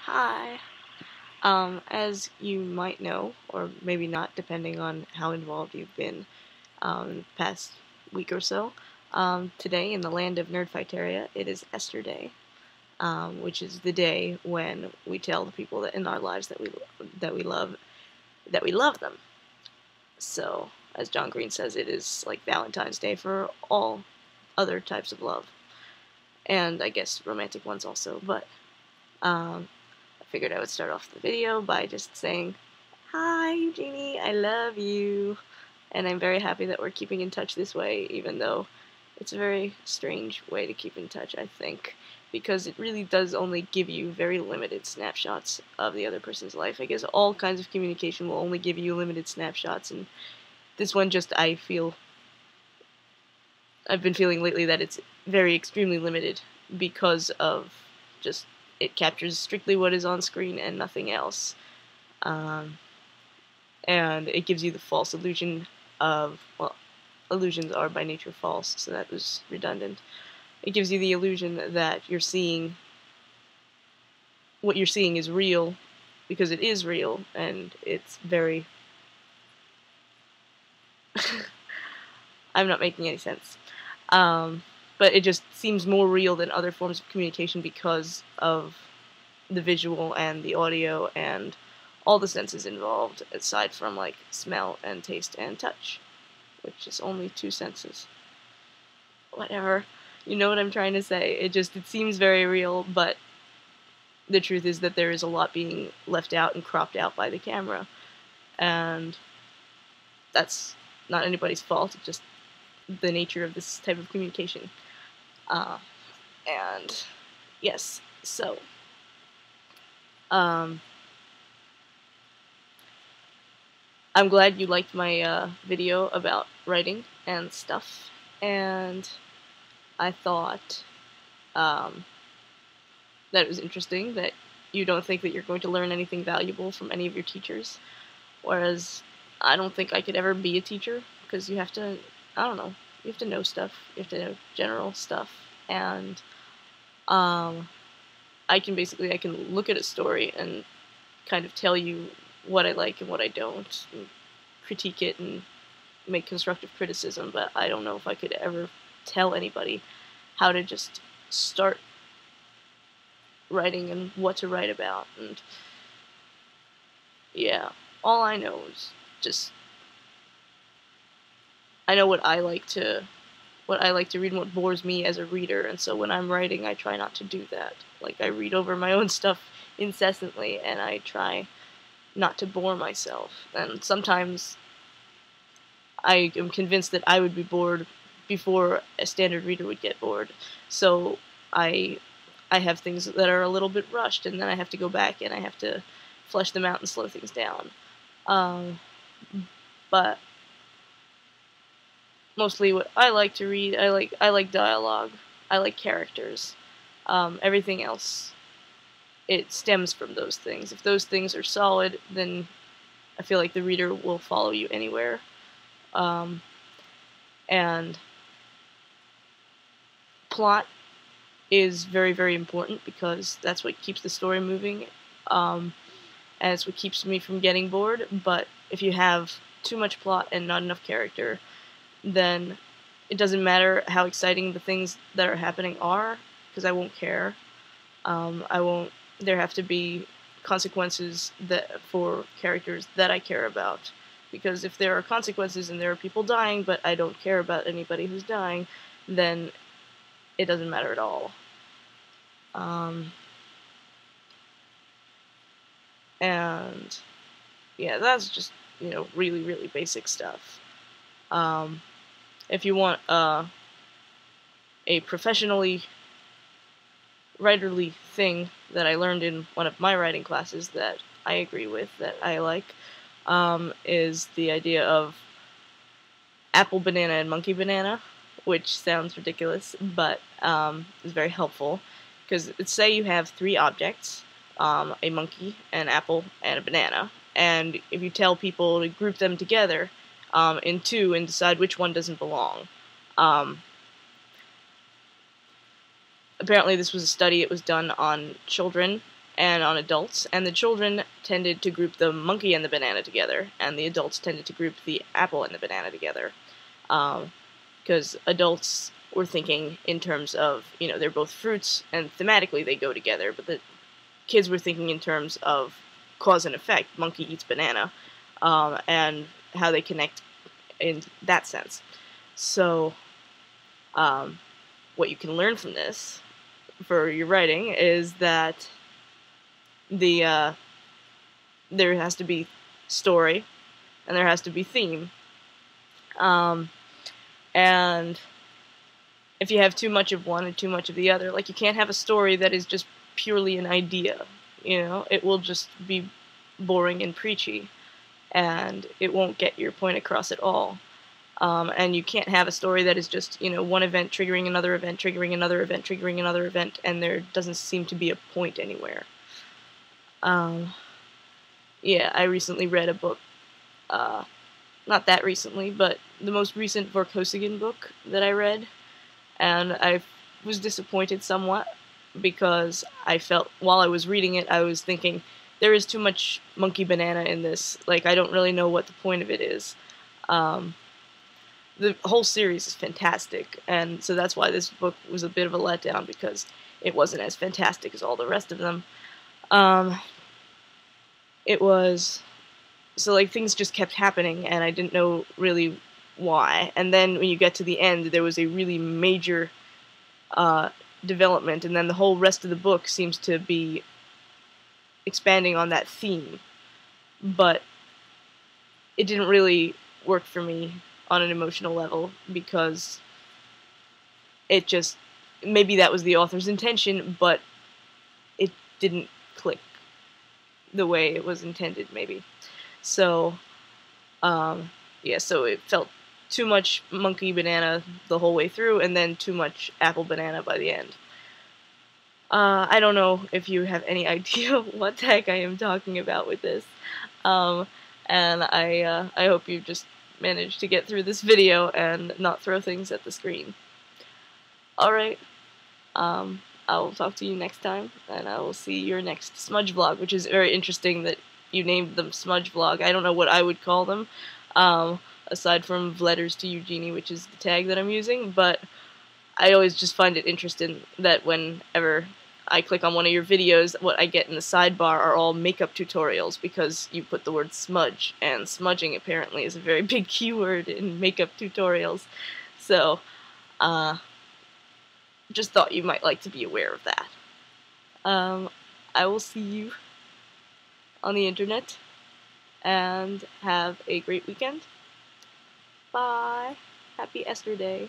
Hi. As you might know, or maybe not, depending on how involved you've been in the past week or so, today in the land of Nerdfighteria, it is Esther Day, which is the day when we tell the people that in our lives that we love them. So, as John Green says, it is like Valentine's Day for all other types of love, and I guess romantic ones also. But I figured I would start off the video by just saying, "Hi, Eugenie, I love you." And I'm very happy that we're keeping in touch this way, even though it's a very strange way to keep in touch, I think, because it really does only give you very limited snapshots of the other person's life. I guess all kinds of communication will only give you limited snapshots, and this one just, I've been feeling lately that it's very extremely limited because of just it captures strictly what is on screen and nothing else. And it gives you the false illusion of, well, illusions are by nature false, so that was redundant. It gives you the illusion that what you're seeing is real, because it is real, and it's very... I'm not making any sense. But it just seems more real than other forms of communication because of the visual and the audio and all the senses involved, aside from, like, smell and taste and touch, which is only 2 senses. Whatever. You know what I'm trying to say. It seems very real, but the truth is that there is a lot being left out and cropped out by the camera. And that's not anybody's fault, it's just the nature of this type of communication. And yes, so I'm glad you liked my video about writing and stuff, and I thought that it was interesting that you don't think that you're going to learn anything valuable from any of your teachers, whereas I don't think I could ever be a teacher, because you have to, I don't know, you have to know stuff, you have to know general stuff, and I can look at a story and kind of tell you what I like and what I don't, and critique it and make constructive criticism, but I don't know if I could ever tell anybody how to just start writing and what to write about. And yeah, all I know is just, I know what I like to read and what bores me as a reader, and so when I'm writing, I try not to do that. Like, I read over my own stuff incessantly, and I try not to bore myself. And sometimes I am convinced that I would be bored before a standard reader would get bored. So I have things that are a little bit rushed, and then I have to go back and I have to flesh them out and slow things down. But mostly what I like to read, I like dialogue, I like characters. Everything else, it stems from those things. If those things are solid, then I feel like the reader will follow you anywhere. And plot is very, very important, because that's what keeps the story moving, and it's what keeps me from getting bored. But if you have too much plot and not enough character, then it doesn't matter how exciting the things that are happening are, because I won't care. There have to be consequences for characters that I care about, because if there are consequences and there are people dying, but I don't care about anybody who's dying, then it doesn't matter at all. And yeah, that's just, really, really basic stuff. If you want a professionally writerly thing that I learned in one of my writing classes that I agree with, that I like, is the idea of apple, banana, and monkey, banana, which sounds ridiculous, but is very helpful, because say you have 3 objects, a monkey, an apple, and a banana, and if you tell people to group them together in 2 and decide which one doesn't belong. Apparently this was a study, it was done on children, and on adults, and the children tended to group the monkey and the banana together, and the adults tended to group the apple and the banana together. Because adults were thinking in terms of, they're both fruits, and thematically they go together, but the kids were thinking in terms of cause and effect, monkey eats banana, and how they connect in that sense. So, what you can learn from this for your writing is that there has to be story, and there has to be theme. And if you have too much of one and too much of the other, like, you can't have a story that is just purely an idea, it will just be boring and preachy, and it won't get your point across at all. And you can't have a story that is just, one event triggering another event, triggering another event, triggering another event, and there doesn't seem to be a point anywhere. Yeah, I recently read a book, not that recently, but the most recent Vorkosigan book that I read, and I was disappointed somewhat, because I felt, while I was reading it, I was thinking, there is too much monkey banana in this, like, I don't really know what the point of it is. The whole series is fantastic, and so that's why this book was a bit of a letdown, because it wasn't as fantastic as all the rest of them. It was, so, like, things just kept happening, and I didn't know really why, and then when you get to the end, there was a really major development, and then the whole rest of the book seems to be expanding on that theme, but it didn't really work for me on an emotional level, because it just, maybe that was the author's intention, but it didn't click the way it was intended, maybe. So, yeah, so it felt too much monkey banana the whole way through, and then too much apple banana by the end. I don't know if you have any idea what the heck I am talking about with this. And I hope you just managed to get through this video and not throw things at the screen. Alright, I will talk to you next time, and I will see your next smudge vlog, which is very interesting that you named them smudge vlog. I don't know what I would call them, aside from letters to Eugenie, which is the tag that I'm using, but I always just find it interesting that whenever I click on one of your videos, what I get in the sidebar are all makeup tutorials, because you put the word smudge, and smudging apparently is a very big keyword in makeup tutorials. So, just thought you might like to be aware of that. I will see you on the internet, and have a great weekend. Bye. Happy Esther Day.